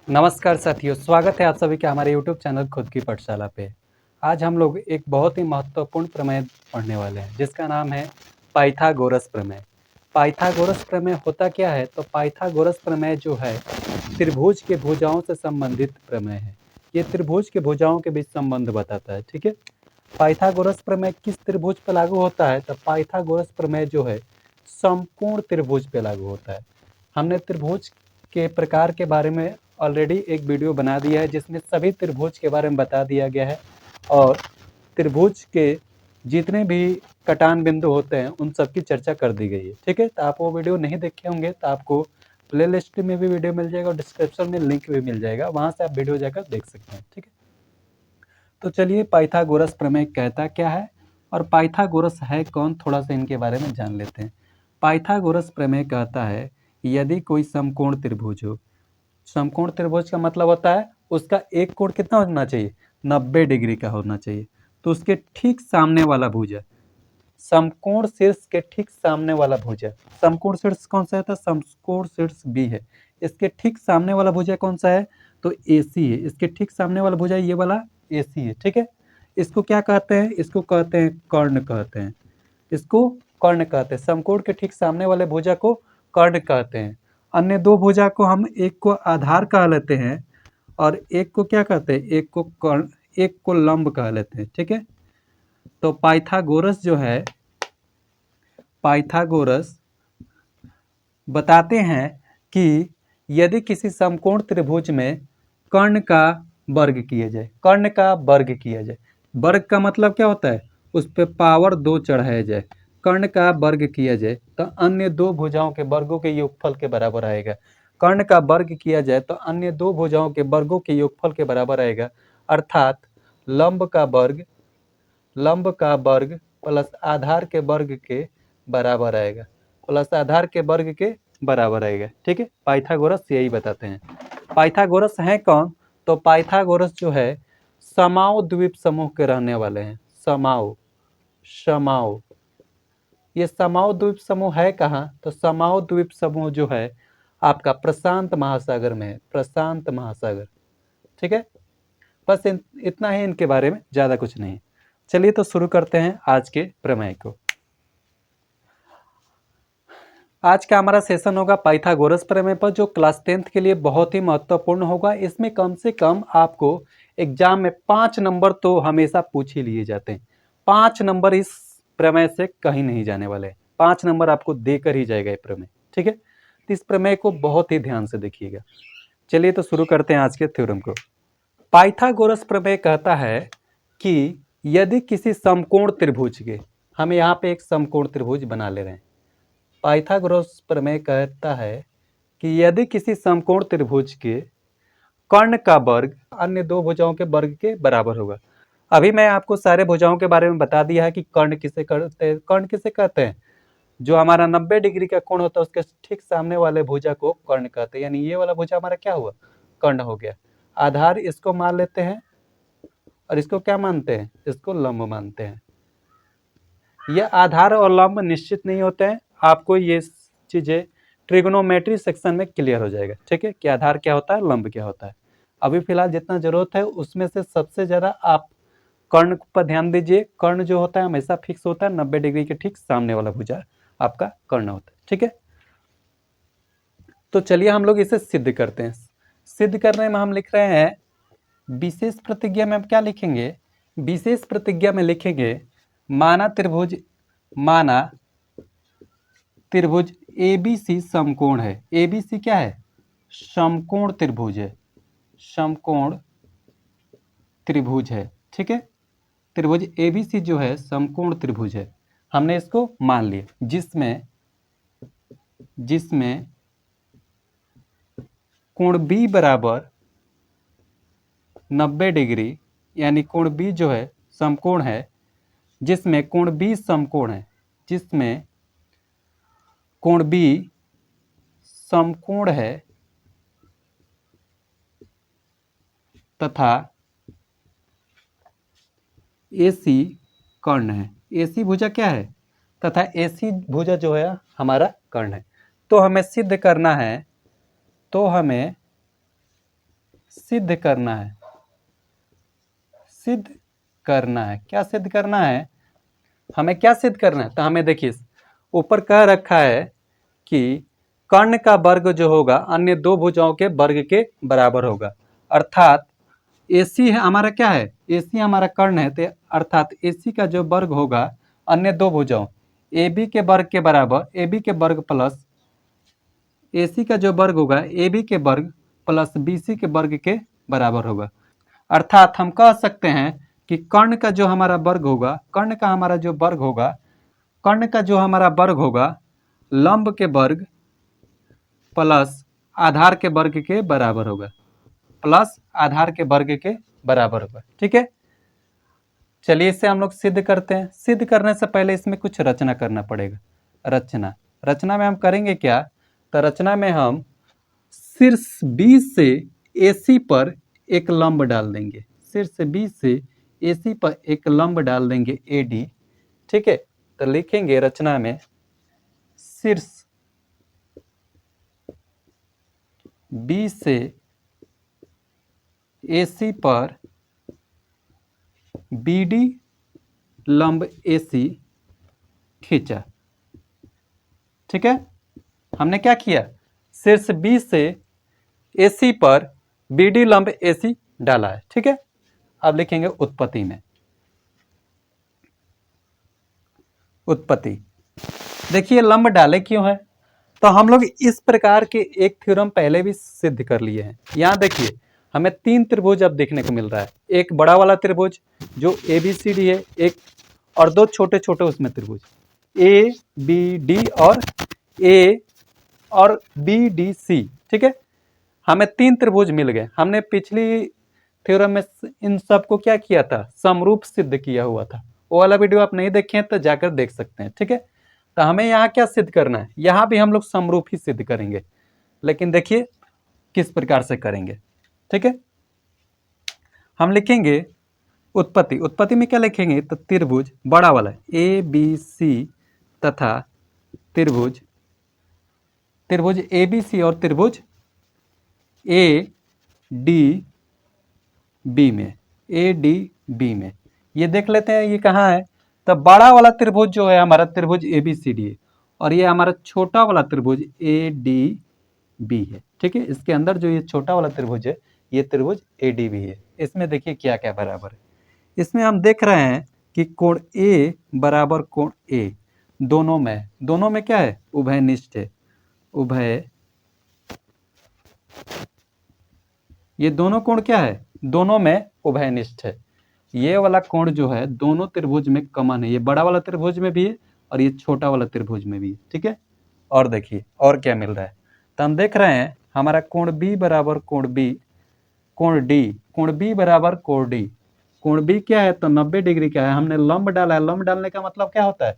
नमस्कार साथियों, स्वागत है आप सभी का हमारे YouTube चैनल खुद की पाठशाला पे। आज हम लोग एक बहुत ही महत्वपूर्ण प्रमेय पढ़ने वाले हैं जिसका नाम है पाइथागोरस प्रमेय। पाइथागोरस प्रमेय होता क्या है? तो पाइथागोरस प्रमेय जो है त्रिभुज के भुजाओं से संबंधित प्रमेय है। ये त्रिभुज के भुजाओं के बीच संबंध बताता है, ठीक है। पाइथागोरस प्रमेय किस त्रिभुज पर लागू होता है? तो पाइथागोरस प्रमेय जो है संपूर्ण त्रिभुज पे लागू होता है। हमने त्रिभुज के प्रकार के बारे में ऑलरेडी एक वीडियो बना दिया है जिसमें सभी त्रिभुज के बारे में बता दिया गया है और त्रिभुज के जितने भी कटान बिंदु होते हैं उन सब की चर्चा कर दी गई है, ठीक है। तो आप वो वीडियो नहीं देखे होंगे तो आपको प्ले लिस्ट में भी वीडियो मिल जाएगा और डिस्क्रिप्शन में लिंक भी मिल जाएगा, वहाँ से आप वीडियो जाकर देख सकते हैं, ठीक है। तो चलिए पाइथागोरस प्रमेय कहता क्या है और पाइथागोरस है कौन, थोड़ा सा इनके बारे में जान लेते हैं। पाइथागोरस प्रमेय कहता है यदि कोई समकोण त्रिभुज हो, समकोण त्रिभुज का मतलब होता है उसका एक कोण कितना होना चाहिए? 90 डिग्री का होना चाहिए। तो उसके ठीक सामने वाला भुजा, समकोण शीर्ष के ठीक सामने वाला भुजा, समकोण शीर्ष कौन सा है? तो समकोण शीर्ष बी है। इसके ठीक सामने वाला भुजा कौन सा है? तो AC है। इसके ठीक सामने वाला भुजा ये वाला AC है, ठीक है। इसको क्या कहते हैं? इसको कहते हैं कर्ण कहते हैं। इसको कर्ण कहते हैं। समकोण के ठीक सामने वाले भुजा को कर्ण कहते हैं। अन्य दो भुजा को हम एक को आधार कह लेते हैं और एक को क्या कहते हैं? एक को कर्ण, एक को लंब कह लेते हैं, ठीक है। तो पाइथागोरस जो है, पाइथागोरस बताते हैं कि यदि किसी समकोण त्रिभुज में कर्ण का वर्ग किया जाए, कर्ण का वर्ग किया जाए, वर्ग का मतलब क्या होता है? उस पर पावर 2 चढ़ाया जाए, कर्ण का वर्ग किया जाए तो अन्य दो भुजाओं के वर्गों के योगफल के बराबर आएगा। कर्ण का वर्ग किया जाए तो अन्य दो भुजाओं के वर्गों के योगफल के बराबर आएगा, अर्थात लंब का वर्ग, लंब का वर्ग प्लस आधार के वर्ग के बराबर आएगा, प्लस आधार के वर्ग के बराबर आएगा, ठीक है। पाइथागोरस यही बताते हैं। पाइथागोरस हैं कौन? तो पाइथागोरस जो है समाओ द्वीप समूह के रहने वाले हैं। समाओ, समाओ, ये समाओ द्वीप समूह है कहाँ? तो समाओ द्वीप समूह जो है आपका प्रशांत महासागर में है, प्रशांत महासागर, ठीक है। बस इतना ही इनके बारे में, ज़्यादा कुछ नहीं। चलिए तो शुरू करते हैं आज के प्रमेय को। आज का हमारा सेशन होगा पाइथागोरस प्रमेय पर, जो क्लास 10th के लिए बहुत ही महत्वपूर्ण होगा। इसमें कम से कम आपको एग्जाम में 5 नंबर तो हमेशा पूछ ही लिए जाते हैं। 5 नंबर इस प्रमेय से कहीं नहीं जाने वाले हैं। 5 नंबर आपको देकर ही जाएगा ये प्रमेय, ठीक है। तो इस प्रमेय को बहुत ही ध्यान से देखिएगा। चलिए तो शुरू करते हैं आज के थ्योरम को। पाइथागोरस प्रमेय कहता है कि यदि किसी समकोण त्रिभुज के, हम यहाँ पे एक समकोण त्रिभुज बना ले रहे हैं। पाइथागोरस प्रमेय कहता है कि यदि किसी समकोण त्रिभुज के कर्ण का वर्ग अन्य दो भुजाओं के वर्ग के बराबर होगा। अभी मैं आपको सारे भुजाओं के बारे में बता दिया है कि कर्ण किसे कहते हैं। कर्ण किसे कहते हैं? जो हमारा 90 डिग्री का कोण होता है उसके ठीक सामने वाले भुजा को कर्ण कहते हैं। यानी ये वाला भुजा हमारा क्या हुआ? कर्ण हो गया। आधार इसको मान लेते हैं और इसको क्या मानते हैं? इसको लंब मानते हैं। ये आधार और लंब निश्चित नहीं होते हैं, आपको ये चीजें ट्रिग्नोमेट्री सेक्शन में क्लियर हो जाएगा, ठीक है, कि आधार क्या होता है, लंब क्या होता है। अभी फिलहाल जितना जरूरत है उसमें से सबसे ज्यादा आप कर्ण पर ध्यान दीजिए। कर्ण जो होता है हमेशा फिक्स होता है, 90 डिग्री के ठीक सामने वाला भुजा आपका कर्ण होता है, ठीक है। तो चलिए हम लोग इसे सिद्ध करते हैं। सिद्ध करने में हम लिख रहे हैं विशेष प्रतिज्ञा में। हम क्या लिखेंगे? विशेष प्रतिज्ञा में लिखेंगे माना त्रिभुज, माना त्रिभुज ABC समकोण है। ABC क्या है? समकोण त्रिभुज है, समकोण त्रिभुज है, ठीक है। त्रिभुज ABC जो है समकोण त्रिभुज है, हमने इसको मान लिया, जिसमें जिसमें कोण B बराबर 90 डिग्री, यानी कोण B जो है समकोण है, जिसमें कोण B समकोण है, जिसमें कोण B समकोण है तथा AC कर्ण है। AC भुजा क्या है? तथा AC भुजा जो है हमारा कर्ण है। तो हमें सिद्ध करना है, तो हमें सिद्ध करना है, सिद्ध करना है। क्या सिद्ध करना है? हमें क्या सिद्ध करना है? तो हमें देखिए ऊपर कह रखा है कि कर्ण का वर्ग जो होगा अन्य दो भुजाओं के वर्ग के बराबर होगा। अर्थात AC है हमारा, क्या है? AC हमारा कर्ण है, तो अर्थात AC का जो वर्ग होगा अन्य दो भुजाओं AB के वर्ग के बराबर, AB के वर्ग प्लस AC का जो वर्ग होगा AB के वर्ग प्लस BC के वर्ग के बराबर होगा। अर्थात हम कह सकते हैं कि कर्ण का जो हमारा वर्ग होगा, कर्ण का हमारा जो वर्ग होगा, कर्ण का जो हमारा वर्ग होगा लंब के वर्ग प्लस आधार के वर्ग के बराबर होगा, प्लस आधार के वर्ग के बराबर होगा। ठीक है, चलिए इसे हम लोग सिद्ध करते हैं। सिद्ध करने से पहले इसमें कुछ रचना करना पड़ेगा। रचना, रचना में हम करेंगे क्या? तो रचना में हम शीर्ष B से AC पर एक लंब डाल देंगे, शीर्ष B से AC पर एक लंब डाल देंगे AD। ठीक है, तो लिखेंगे रचना में शीर्ष B से AC पर BD लंब AC खींचा। ठीक है, हमने क्या किया? शीर्ष B से AC पर BD लंब AC डाला है। ठीक है, अब लिखेंगे उत्पत्ति में। उत्पत्ति, देखिए लंब डाले क्यों है? तो हम लोग इस प्रकार के एक थ्योरम पहले भी सिद्ध कर लिए हैं। यहाँ देखिए हमें तीन त्रिभुज अब देखने को मिल रहा है। एक बड़ा वाला त्रिभुज जो ABCD है, एक और दो छोटे छोटे उसमें त्रिभुज ABD और A और BDC। ठीक है, हमें तीन त्रिभुज मिल गए। हमने पिछली थ्योरम में इन सबको क्या किया था? समरूप सिद्ध किया हुआ था। वो वाला वीडियो आप नहीं देखे हैं तो जाकर देख सकते हैं। ठीक है, तो हमें यहाँ क्या सिद्ध करना है? यहाँ भी हम लोग समरूप ही सिद्ध करेंगे, लेकिन देखिए किस प्रकार से करेंगे। ठीक है, हम लिखेंगे उत्पत्ति। उत्पत्ति में क्या लिखेंगे? तो त्रिभुज बड़ा वाला ABC तथा त्रिभुज त्रिभुज ABC और त्रिभुज ADB में, ADB में ये देख लेते हैं ये कहाँ है। तो बड़ा वाला त्रिभुज जो है हमारा त्रिभुज ABCD है, और ये हमारा छोटा वाला त्रिभुज ADB है। ठीक है, इसके अंदर जो ये छोटा वाला त्रिभुज है ये त्रिभुज ADB है। इसमें देखिए क्या क्या बराबर है। इसमें हम देख रहे हैं कि कोण A बराबर कोण A, दोनों में क्या है? उभयनिष्ठ है। उभय, ये दोनों कोण क्या है? दोनों में उभयनिष्ठ है। ये वाला कोण जो है दोनों त्रिभुज में कॉमन है। ये बड़ा वाला त्रिभुज में भी है और ये छोटा वाला त्रिभुज में भी है। ठीक है, और देखिए और क्या मिल रहा है। तो हम देख रहे हैं हमारा कोण B बराबर कोण B, कोण D, कोण B बराबर कोण D। कोण B क्या है? तो 90 डिग्री का है। हमने लंब डाला है। लंब डालने का मतलब क्या होता है?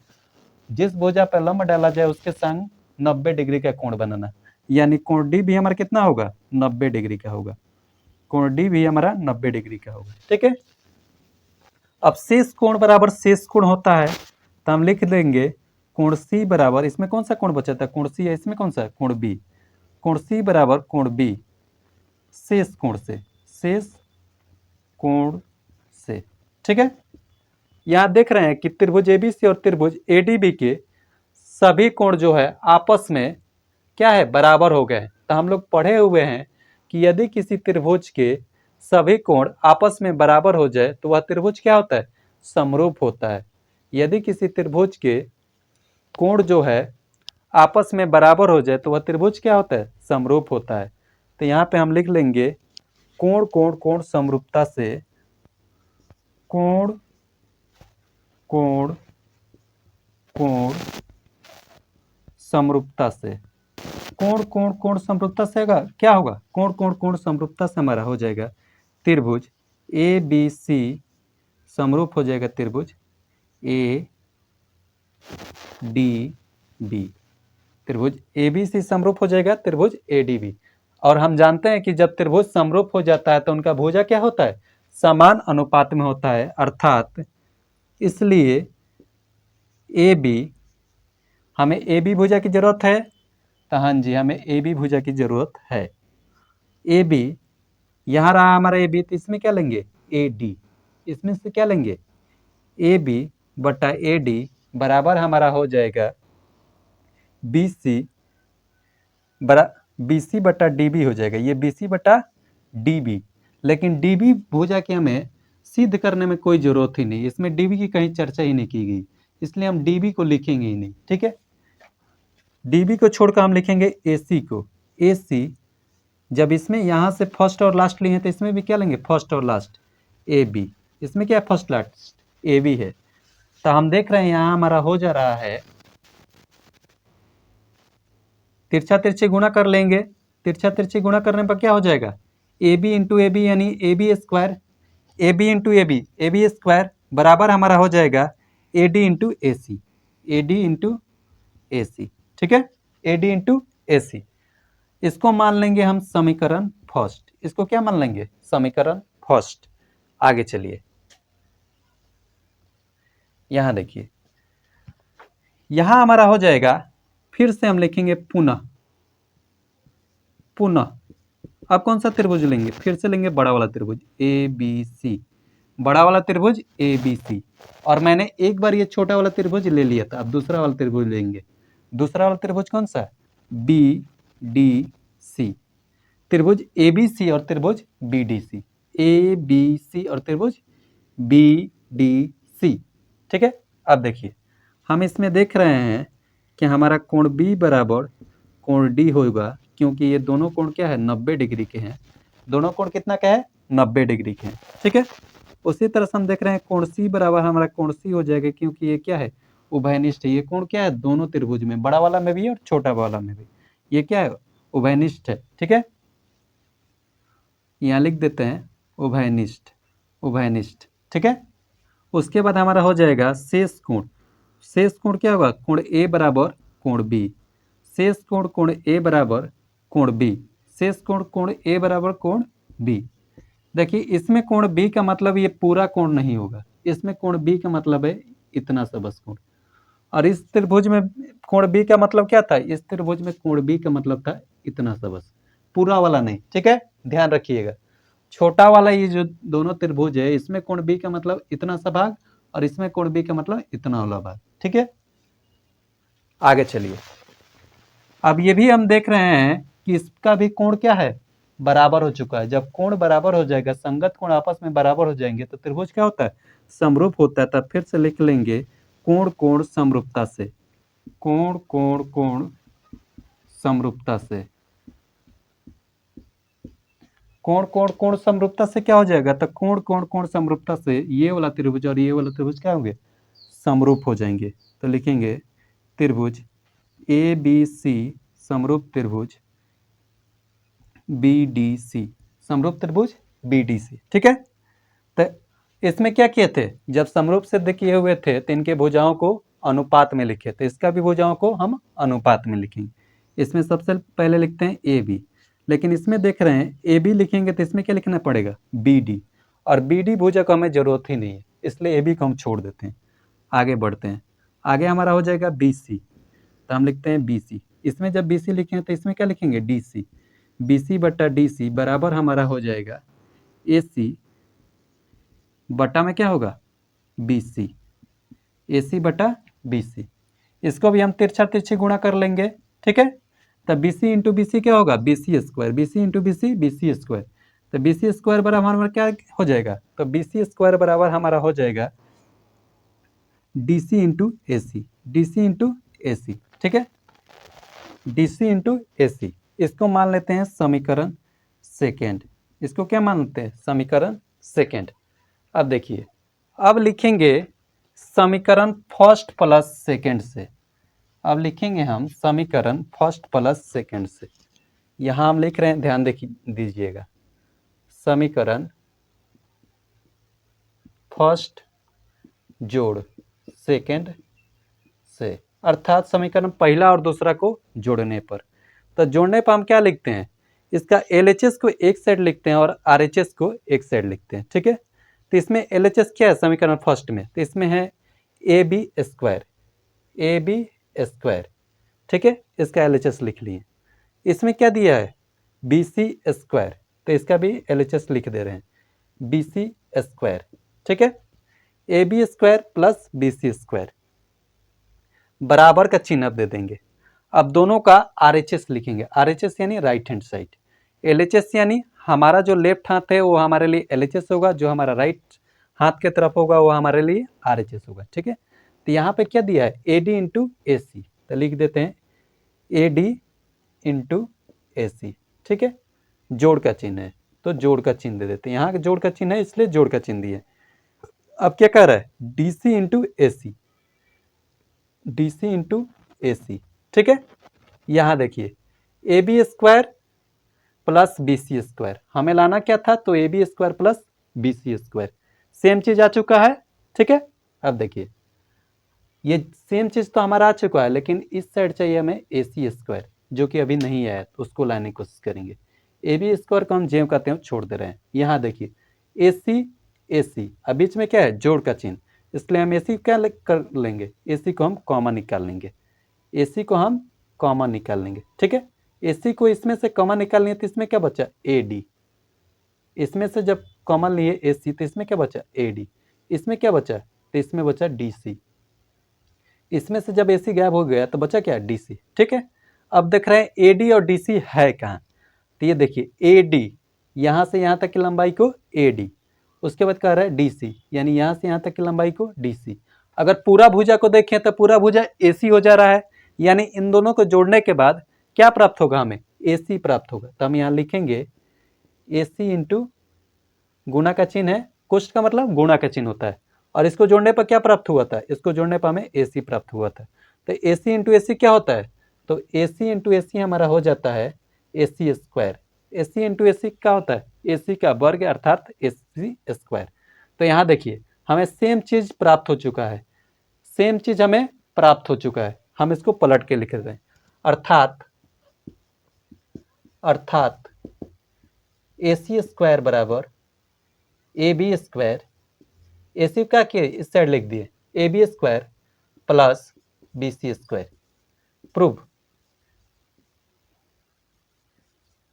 जिस भुजा पर लंब डाला जाए उसके संग 90 डिग्री का कोण बनाना, यानी कोण D भी हमारा कितना होगा? 90 डिग्री का होगा। कोण D भी हमारा 90 डिग्री का होगा। ठीक है, अब शेष कोण बराबर शेष कोण होता है, तो हम लिख देंगे कोण C बराबर, इसमें कौन सा कोण बचा था? कोण C है। इसमें कौन सा? कोण B। कोण C बराबर कोण B शेष कोण से, शेष कोण से। ठीक है, यहाँ देख रहे हैं कि त्रिभुज ABC और त्रिभुज ADB के सभी कोण जो है आपस में क्या है? बराबर हो गए। तो हम लोग पढ़े हुए हैं कि यदि किसी त्रिभुज के सभी कोण आपस में बराबर हो जाए तो वह त्रिभुज क्या होता है? समरूप होता है। यदि किसी त्रिभुज के कोण जो है आपस में बराबर हो जाए तो वह त्रिभुज क्या होता है? समरूप होता है। तो यहाँ पे हम लिख लेंगे कोण कोण कोण समरूपता से, कोण कोण कोण समरूपता से, कोण कोण कोण समरूपता से होगा क्या होगा? कोण कोण कोण समरूपता से हमारा हो जाएगा त्रिभुज ABC समरूप हो जाएगा त्रिभुज ADB। त्रिभुज ABC समरूप हो जाएगा त्रिभुज ADB। और हम जानते हैं कि जब त्रिभुज समरूप हो जाता है तो उनका भुजा क्या होता है? समान अनुपात में होता है। अर्थात इसलिए AB, हमें AB भुजा की जरूरत है। तो हाँ जी, हमें AB भुजा की जरूरत है। AB यहाँ रहा हमारा ए बी, तो इसमें क्या लेंगे ए डी, इसमें से क्या लेंगे ए बी बटा ए डी बराबर हमारा हो जाएगा बी सी बी सी बटा डी बी हो जाएगा, ये बी सी बटा डी बी। लेकिन डी बी भुजा के हमें सिद्ध करने में कोई जरूरत ही नहीं, इसमें डी बी की कहीं चर्चा ही नहीं की गई, इसलिए हम डी बी को लिखेंगे ही नहीं। ठीक है, डी बी को छोड़कर हम लिखेंगे ए सी को। ए सी जब इसमें यहाँ से फर्स्ट और लास्ट लिए हैं तो इसमें भी क्या लेंगे फर्स्ट और लास्ट, ए बी, इसमें क्या है फर्स्ट लास्ट ए बी है। तो हम देख रहे हैं यहाँ हमारा हो जा रहा है, तिरछा तिरछी गुणा कर लेंगे, तिरछा तिरछी गुणा करने पर क्या हो जाएगा A B into A B यानी A B square, A B into A B square बराबर हमारा हो जाएगा A D into A C, A D into A C. ठीक है, ए डी इंटू ए सी, इसको मान लेंगे हम समीकरण फर्स्ट, इसको क्या मान लेंगे समीकरण फर्स्ट। आगे चलिए, यहां देखिए, यहां हमारा हो जाएगा, फिर से हम लिखेंगे पुनः पुनः। अब कौन सा त्रिभुज लेंगे, फिर से लेंगे बड़ा वाला त्रिभुज ए बी सी, बड़ा वाला त्रिभुज ए बी सी। और मैंने एक बार ये छोटा वाला त्रिभुज ले लिया था, अब दूसरा वाला त्रिभुज लेंगे। दूसरा वाला त्रिभुज कौन सा, बी डी सी, त्रिभुज ए बी सी और त्रिभुज B D C, A B C और त्रिभुज बी डी सी। ठीक है, अब देखिए हम इसमें देख रहे हैं कि हमारा कोण बी बराबर कोण डी होगा, क्योंकि ये दोनों कोण क्या है 90 डिग्री के हैं, दोनों कोण कितना का है 90 डिग्री के हैं। ठीक है, उसी तरह से हम देख रहे हैं कोण सी बराबर हमारा कोण सी हो जाएगा, क्योंकि ये क्या है उभयनिष्ठ है, ये कोण क्या है दोनों त्रिभुज में, बड़ा वाला में भी और छोटा वाला में भी, ये क्या है उभयनिष्ठ है। ठीक है, यहाँ लिख देते हैं उभयनिष्ठ, उभयनिष्ठ। ठीक है, उसके बाद हमारा हो जाएगा शेष कोण, शेष कोण क्या होगा कोण ए बराबर कोण बी, शेष कोण कोण ए बराबर कोण बी, शेष कोण कोण ए बराबर कोण बी। देखिए इसमें कोण बी का मतलब ये पूरा कोण नहीं होगा, इसमें कोण बी का मतलब है इतना सा बस कोण, और इस त्रिभुज में कोण बी का मतलब क्या था, इस त्रिभुज में कोण बी का मतलब था इतना सा बस, पूरा वाला नहीं। ठीक है, ध्यान रखिएगा, छोटा वाला ये जो दोनों त्रिभुज है इसमें कोण बी का मतलब इतना सा भाग, और इसमें कोण बी का मतलब इतना वाला भाग। ठीक है, आगे चलिए, अब ये भी हम देख रहे हैं कि इसका भी कोण क्या है बराबर हो चुका है। जब कोण बराबर हो जाएगा, संगत कोण आपस में बराबर हो जाएंगे तो त्रिभुज क्या होता है समरूप होता है। तब फिर से लिख लेंगे कोण कोण समरूपता से, कोण कोण कोण समरूपता से, कोण कोण कोण समरूपता से क्या हो जाएगा, तो कोण कोण कोण समरूपता से ये वाला त्रिभुज और ये वाला त्रिभुज क्या होंगे समरूप हो जाएंगे। तो लिखेंगे त्रिभुज ए बी सी समरूप त्रिभुज बी डी सी, समरूप त्रिभुज बी डी सी। ठीक है, तो इसमें क्या किए थे, जब समरूप सिद्ध किए हुए थे तो इनके भुजाओं को अनुपात में लिखे थे, इसका भी भुजाओं को हम अनुपात में लिखेंगे। इसमें सबसे पहले लिखते हैं ए बी, लेकिन इसमें देख रहे हैं ए बी लिखेंगे तो इसमें क्या लिखना पड़ेगा बी डी, और बी डी भुजा को हमें जरूरत ही नहीं है, इसलिए ए बी को हम छोड़ देते हैं। आगे बढ़ते हैं, आगे हमारा हो जाएगा बी सी, तो हम लिखते हैं बी सी, इसमें जब बी सी लिखें तो इसमें क्या लिखेंगे डी सी, बी सी बटा डी सी बराबर हमारा हो जाएगा ए सी बटा में क्या होगा बी सी, ए सी बटा बी सी, इसको भी हम तिरछा तिरछी गुणा कर लेंगे। ठीक है, तब B C into B C क्या होगा B C square, B C into B C square, तो बी सी स्क्वायर बराबर हमारा क्या हो जाएगा, तो बी सी स्क्वायर बराबर हमारा हो जाएगा D C into A C, D C into A C. ठीक है, डी सी इंटू ए सी, इसको मान लेते हैं समीकरण सेकेंड, इसको क्या मानते हैं समीकरण सेकेंड। अब देखिए, अब लिखेंगे समीकरण फर्स्ट प्लस सेकेंड से, अब लिखेंगे हम समीकरण फर्स्ट प्लस सेकेंड से। यहाँ हम लिख रहे हैं, ध्यान देखिए दीजिएगा, समीकरण फर्स्ट जोड़ सेकेंड से, अर्थात समीकरण पहला और दूसरा को जोड़ने पर। तो जोड़ने पर हम क्या लिखते हैं, इसका LHS को एक साइड लिखते हैं और RHS को एक साइड लिखते हैं। ठीक है, तो इसमें LHS क्या है समीकरण फर्स्ट में, तो इसमें है A B square, A B square. ठीक है, इसका LHS लिख लिए। इसमें क्या दिया है बी सी स्क्वायर, तो इसका भी LHS लिख दे रहे हैं, BC स्क्वायर, ठीक है। AB square plus BC square बराबर का चिन्ह अब दे देंगे। अब दोनों का RHS लिखेंगे, RHS यानी राइट हैंड साइड, LHS यानी हमारा जो लेफ्ट हाथ है वो हमारे लिए LHS होगा, जो हमारा राइट हाथ के तरफ होगा वो हमारे लिए RHS होगा, ठीक है। तो यहाँ पे क्या दिया है, AD इंटू AC, तो लिख देते हैं AD इंटू AC, ठीक है। जोड़ का चिन्ह है तो जोड़ का चिन्ह दे देते हैं, यहाँ जोड़ का चिन्ह है इसलिए जोड़ का चिन्ह दिए। अब क्या कह रहा है, DC into AC, DC into AC, ठीक है। यहाँ देखिए AB square plus BC square, हमें लाना क्या था, तो AB square plus BC square, same चीज आ चुका है, ठीक है। अब देखिए ये सेम चीज तो हमारा आ चुका है, लेकिन इस साइड चाहिए हमें AC स्क्वायर, जो कि अभी नहीं आया, तो उसको लाने की कोशिश करेंगे। AB स्क्वायर को हम जेम कहते हैं छोड़ दे रहे हैं। यहाँ देखिए AC AC, अब बीच में क्या है, जोड़ का चिन्ह, इसलिए हम AC क्या कर लेंगे, AC को हम कॉमन निकाल लेंगे, AC को हम कॉमन निकाल लेंगे, ठीक है। AC को इसमें से कॉमन निकाल लिए तो इसमें क्या बचा, AD, इसमें से जब कॉमन लिए AC तो इसमें क्या बचा, AD, इसमें क्या बचा, तो इसमें बचा DC, इसमें से जब AC गायब हो गया तो बचा क्या, DC, ठीक है। अब देख रहे हैं AD और DC है कहाँ, तो ये देखिए AD, यहाँ से यहाँ तक की लंबाई को AD, उसके बाद कह रहा है DC, यानी यहाँ से यहाँ तक की लंबाई को DC। अगर पूरा भुजा को देखें तो पूरा भुजा AC हो जा रहा है, यानी इन दोनों को जोड़ने के बाद क्या प्राप्त होगा, हमें AC प्राप्त होगा। तो हम यहाँ लिखेंगे AC इंटू, गुणा का चिन्ह है, कुछ का मतलब गुणा का चिन्ह होता है, और इसको जोड़ने पर क्या प्राप्त हुआ था, इसको जोड़ने पर हमें AC प्राप्त हुआ था। तो AC इंटू AC क्या होता है, तो AC इंटू AC हमारा हो जाता है AC square, AC into AC क्या होता है, AC का वर्ग अर्थात AC स्क्वायर। तो यहाँ देखिए हमें सेम चीज प्राप्त हो चुका है, सेम चीज हमें प्राप्त हो चुका है, हम इसको पलट के लिख रहे हैं, अर्थात AC स्क्वायर बराबर AB स्क्वायर, AC का क्या इस साइड लिख दिए, AB square plus BC square, prove,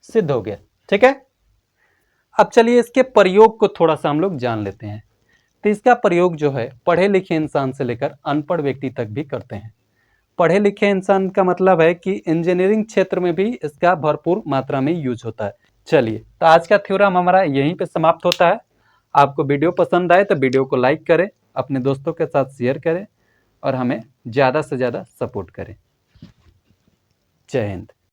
सिद्ध हो गया, ठीक है। अब चलिए इसके प्रयोग को थोड़ा सा हम लोग जान लेते हैं। तो इसका प्रयोग जो है पढ़े लिखे इंसान से लेकर अनपढ़ व्यक्ति तक भी करते हैं। पढ़े लिखे इंसान का मतलब है कि इंजीनियरिंग क्षेत्र में भी इसका भरपूर मात्रा में यूज होता है। चलिए तो आज का थ्योरम हमारा यहीं पे समाप्त होता है। आपको वीडियो पसंद आए तो वीडियो को लाइक करें, अपने दोस्तों के साथ शेयर करें और हमें ज़्यादा से ज़्यादा सपोर्ट करें। जय हिंद।